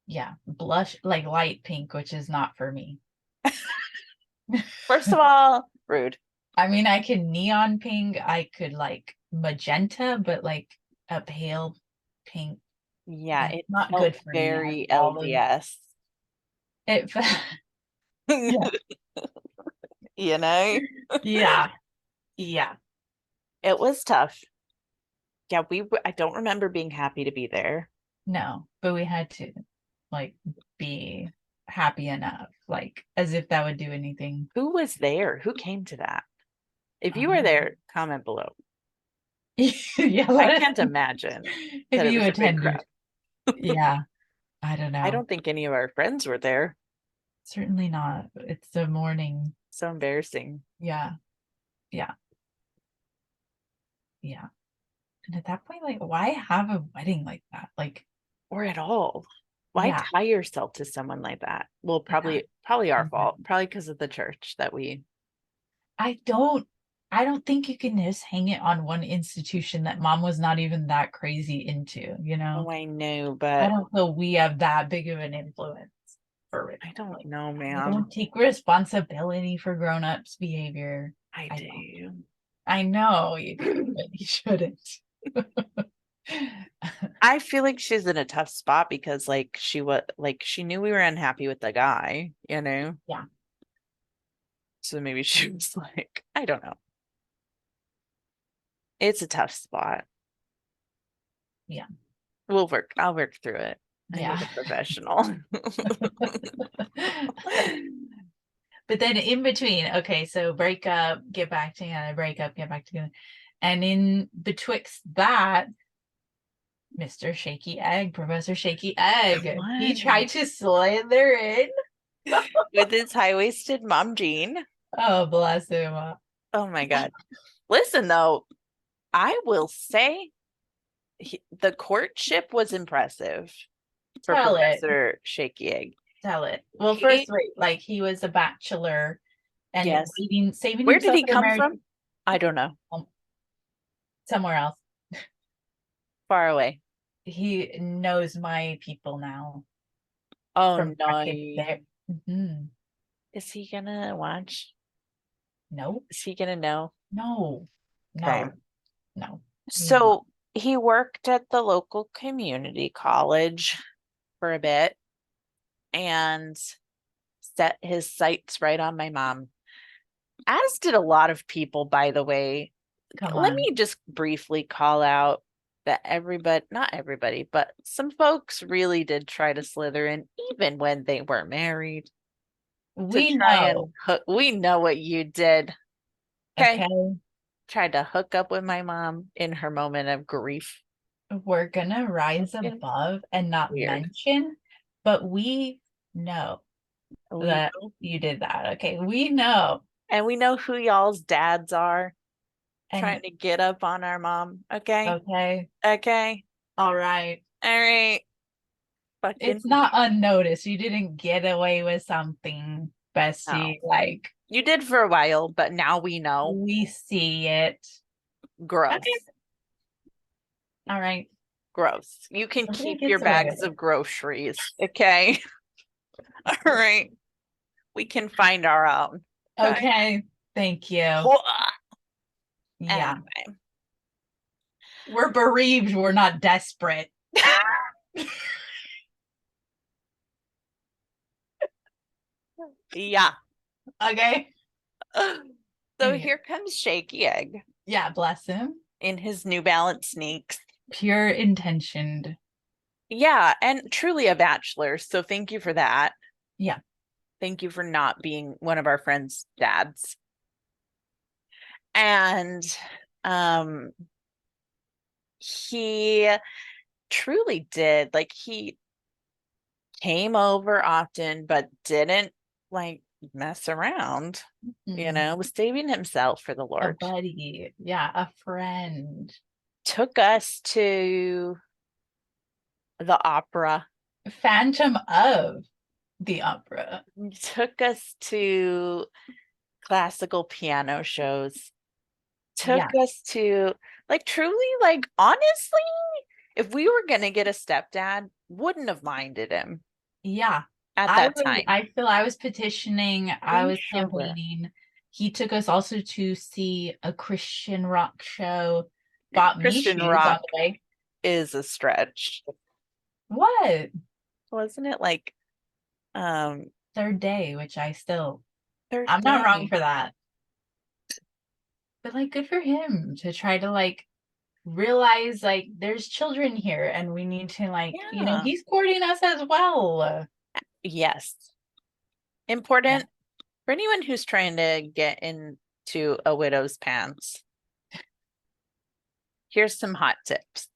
Yeah. Blush like light pink, which is not for me. First of all, rude. I mean, I could neon pink, I could like magenta, but like a pale pink, Yeah, that's it not felt good for me. I have very olive. LDS. It, yeah. You know, Yeah. Yeah. it was tough. Yeah, I don't remember being happy to be there. No, but we had to like be happy enough, like as if that would do anything. Who was there? Who came to that? If you were Um, there, comment below. Yeah, I can't imagine if that it you was a big attended. crowd. Yeah, I don't I know. don't think any of our friends were there. Certainly not. It's the morning. So embarrassing. Yeah, yeah, yeah. And at that point, like, why have a wedding like that? Like, Or at all. Why yeah, tie yourself to someone like that? Well, yeah. probably our fault. Mhm. Probably because of the church that we. I don't I don't think you can just hang it on one institution that mom was not even that crazy into, you Oh, know? I know, I but don't feel we have that big of an influence for it. I don't Like, know, I ma'am. don't take responsibility for grown-ups' behavior. I I don't. do. I know you do, but you shouldn't. I feel like she's in a tough spot because she knew we were unhappy with the guy, you know? Yeah, So maybe she was like, I don't know. It's a tough spot. yeah, I'll work through it. I need yeah. a professional. But then in between, okay, so break up, get back together, break up, get back together. And in betwixt that, Mr. Shaky Egg, Professor Shaky Come Egg, he on. tried to slither in. With his high-waisted mom jean. Oh, bless him. Oh my God. Listen though, I will say the courtship was impressive for Tell it. Professor Shaky Egg. Tell it. Well, first, He, wait, like he was a bachelor and yes. waiting, saving Where did himself he for come marriage from? I don't know. somewhere else. Far away. He knows my people now Oh from back in no. there. Is he gonna watch? No, Is he gonna know? no, Okay. no, no. He's not. So he worked at the local community college for a bit and set his sights right on my mom. As did a lot of people, by the way. Come Let on. me just briefly call out that everybody, not everybody, but some folks really did try to slither in, even when they were married, to We try know. and hook. We know what you did. Okay. Okay. Tried to hook up with my mom in her moment of grief. We're gonna rise Fucking above and not weird. mention, but we know We that know. you did that. Okay. We know. And we know who y'all's dads are trying And to get up on our mom. Okay. okay. Okay. All right. All right. Fucking It's not unnoticed. You didn't get away with something, no. bestie. Like, You did for a while, but now we know. we see it. Okay. Gross. All right. Gross. You can Nobody keep your gets away bags with of it. groceries. Okay. All right. We can find our own. Okay. Okay. Thank you. Yeah. Anyway. We're bereaved. We're not desperate. Yeah. Okay. So Anyway. here comes Shaky Egg Yeah. Bless him. in his New Balance sneaks. Pure intentioned. Yeah, and truly a bachelor. So thank you for that. Yeah. Thank you for not being one of our friends' dads. And um he truly did. Like he came over often, but didn't like mess around, was saving himself for the A Lord. buddy. Yeah. A friend. Took us to the opera, Phantom of the opera. took us to classical piano shows, took Yeah. us to like truly, like honestly, if we were gonna get a stepdad, wouldn't have minded him Yeah. at that I time. feel I was petitioning, I We was sure were. campaigning. He took us also to see a Christian rock show, bought me Christian shoes on rock the way. is a stretch. What? Wasn't it like um Third day, which third I'm not wrong day? for that. But like good for him to try to like realize like there's children here and we need to like, Yeah. he's courting us as well. Yes. Yeah. Important for anyone who's trying to get into a widow's pants. Here's some hot tips.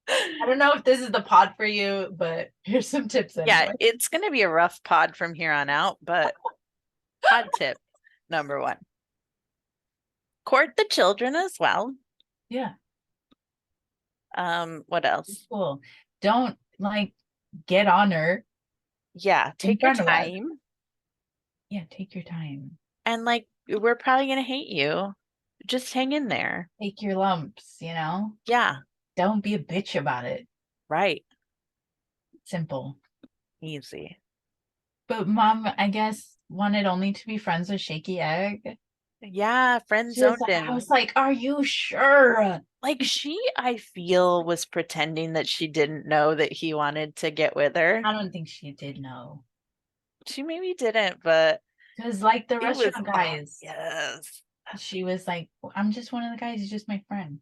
I don't know if this is the pod for you, but here's some tips Yeah, anyway. it's going to be a rough pod from here on out, but pod tip number one. Court the children as well. Yeah. What else? Cool. Don't like get on her Yeah, in take your front of us. time. Yeah, take your time. And like, we're probably going to hate you. Just hang in there. Take your lumps, you know? Yeah, Don't be a bitch about it. right. Simple. Easy. But mom, I guess, wanted only to be friends with Shaky Egg. Yeah, friend zoned I in. was like, are you sure? Like she, I feel, was pretending that she didn't know that he wanted to get with her. I don't think she did know. She maybe didn't, but Because like the it was restaurant guys, yes. she was like, I'm just one of the guys, he's just my friend.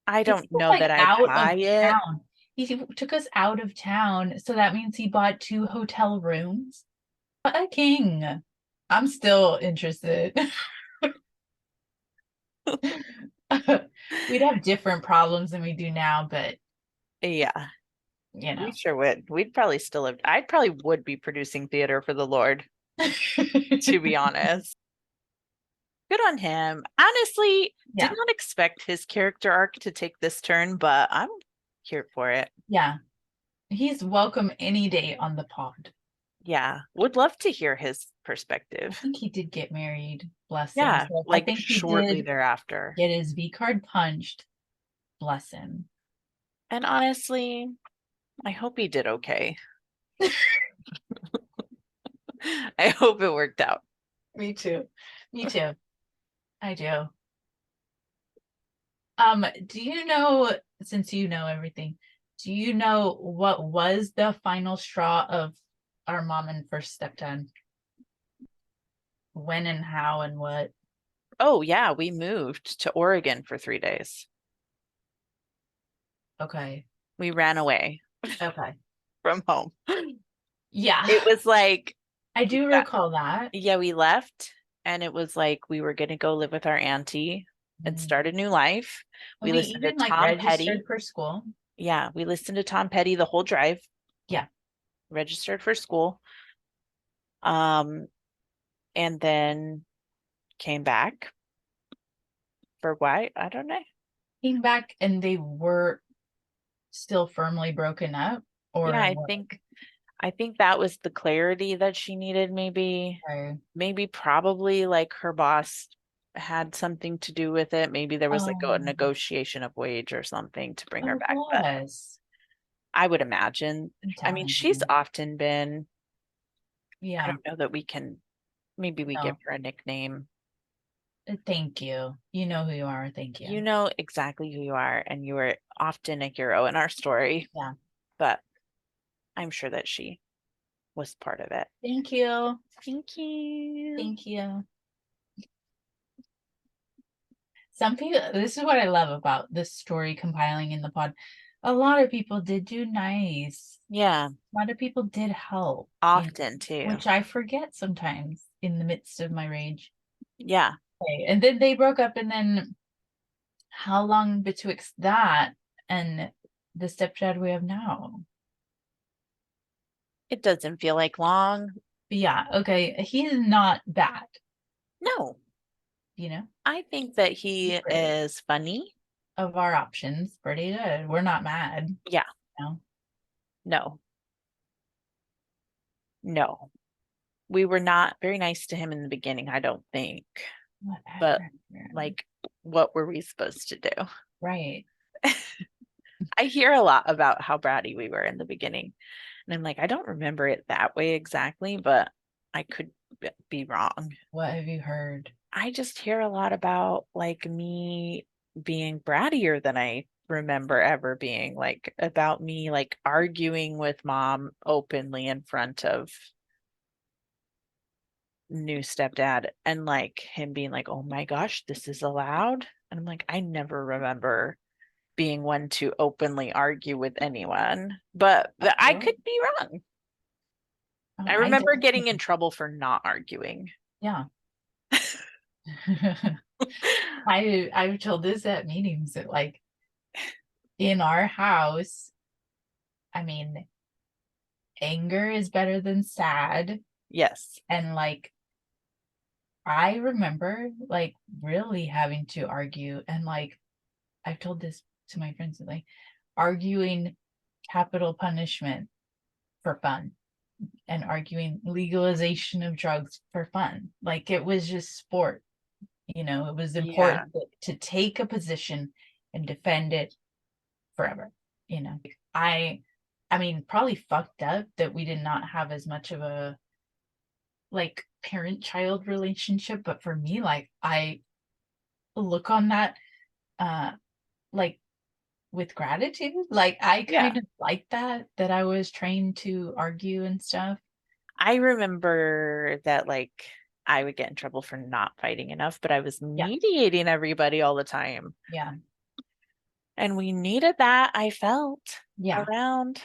I He took don't us know that like I out of buy it. town. He took us out of town, so that means he bought 2 hotel rooms. What a king. I'm still interested. We'd have different problems than we do now, but Yeah, you we know. sure would. We'd probably still have, I probably would be producing theater for the Lord, to be honest. Good on him. Honestly, did Yeah. not expect his character arc to take this turn, but I'm here for it. Yeah. He's welcome any day on the pod. Yeah, would love to hear his I perspective. think he did get married, bless him. Yeah, So I like think he shortly did thereafter. get his V card punched, bless him. And honestly, I hope he did okay. I hope it worked out. Me too. Me too. I do. Do you know, since you know everything, do you know what was the final straw of our mom and first stepdad? When and how and what? Oh, yeah, we moved to Oregon for 3 days. Okay. We ran away Okay. from home. Yeah. It was like, I do yeah, recall that. yeah, we left and it was like we were going to go live with our auntie and start a new life. And We we listened to even like Tom registered Petty. for school. Yeah, we listened to Tom Petty the whole drive, Yeah. registered for school. Um, and then came back for why? I don't know. Came back and they were still firmly broken up Yeah, or I think that was the clarity that she needed, maybe. or Maybe probably like her boss had something to do with it. Maybe there was like a oh, negotiation of wage or something to bring her it back. But was. I would imagine, I'm I mean, telling she's you. often been, I Yeah. don't know that we can, maybe we give No. her a nickname. Thank you. You know who you are. Thank you. You know exactly who you are, and you were often a hero in our story, Yeah. but I'm sure that she was part of it. Thank you. Thank you. Thank you. Some people, this is what I love about this story compiling in the pod. A lot of people did do nice. Yeah, A lot of people did help, often too. which I forget sometimes in the midst of my rage. Yeah, Okay. And then they broke up, and then how long betwixt that and the stepdad we have now? it doesn't feel like long. But yeah, okay. He's not bad, No, you know? I think that He's he great. is funny. Of our options, pretty good. We're not mad, Yeah, you know? no, no. We were not very nice to him in the beginning, I don't think. But Whatever. like, what were we supposed to do? Right. I hear a lot about how bratty we were in the beginning. And I'm like, I don't remember it that way exactly, but I could be wrong. What have you heard? I just hear a lot about like me being brattier than I remember ever being, like about me like arguing with mom openly in front of new stepdad and like him being like, oh my gosh, this is allowed. And I'm like, I never remember being one to openly argue with anyone, but I Well, could be wrong. oh, I I remember getting in definitely, trouble for not arguing. yeah. I've told this at meetings that like in our house, I mean, anger is better than sad. Yes. And like I remember like really having to argue and like I've told this to my friends like arguing capital punishment for fun and arguing legalization of drugs for fun. Like it was just sport, you know, it was Yeah. important to take a position and defend it forever, you know. I mean, probably fucked up that we did not have as much of a like parent-child relationship, but for me, like I look on that uh like with gratitude. Like I Yeah. kind of like that I was trained to argue and stuff. I remember that like I would get in trouble for not fighting enough, but I was Yeah, mediating everybody all the time. yeah, And we needed that, I felt, yeah. around.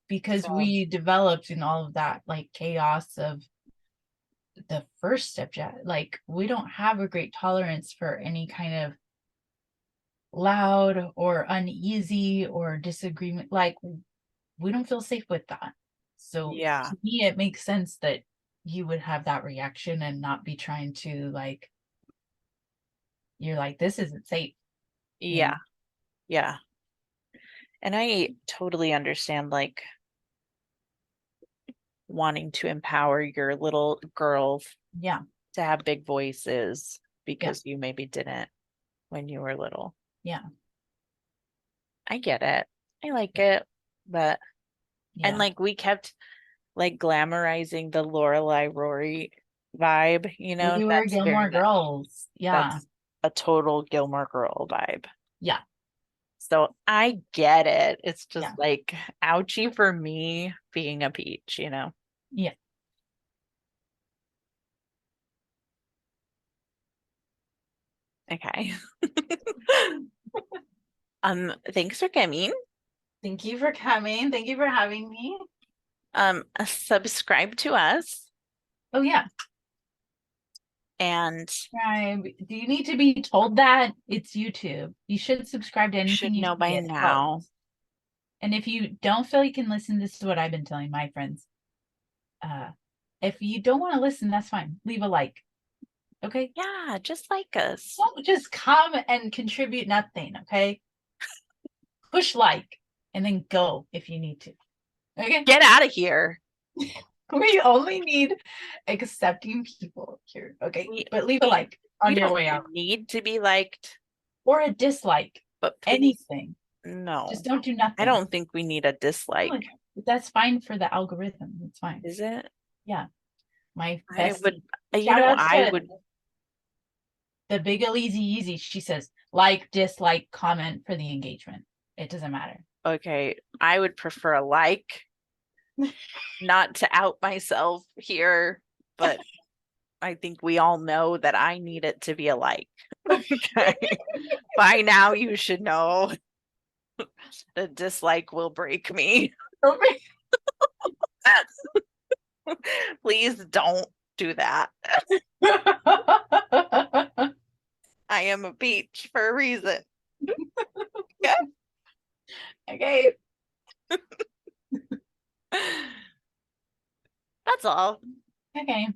Because So, we developed in all of that like chaos of the first step yet. Like we don't have a great tolerance for any kind of loud or uneasy or disagreement. Like we don't feel safe with that. So yeah. to me, it makes sense that you would have that reaction and not be trying to like, you're like, this isn't safe, you Yeah. know? Yeah. And I totally understand like wanting to empower your little girls Yeah, to have big voices yeah, because you maybe didn't when you were little. yeah, I get it. I like it, but and yeah. like we kept like glamorizing the Lorelai Rory vibe, you know, We were that's very Gilmore much Girls. Yeah, that's a total Gilmore Girl vibe. yeah, So I get it. It's just yeah, like ouchy for me being a peach, you know. yeah. Okay. Thanks for coming. Thank you for coming. Thank you for having me. Subscribe to us Oh, yeah. and Subscribe. Do you need to be told that? It's YouTube. You should subscribe to you anything should you know see. by It helps. now. And if you don't feel you can listen, this is what I've been telling my friends. Uh, if you don't want to listen, that's fine. Leave a like. Okay. Yeah, just like us. Don't just come and contribute nothing. Okay. Push like and then go if you need to. Okay. Get out of here. We only need accepting people here. Okay. We But leave a we like we on your don't way out need to be liked, or a dislike. but please Anything. Just no. don't do I nothing. don't think we need a dislike. Like, that's fine for the algorithm. It's fine. Is it? Yeah. My I would, bestie. you Shout know, outs I to would, the big Easy Easy. She says, like, dislike, comment for the engagement. It doesn't matter. okay, I would prefer a like, not to out myself here, but I think we all know that I need it to be a like. Okay. By now, you should know the dislike will break me. Please don't do that. I am a peach for a reason. Yeah. Okay. That's all. Okay.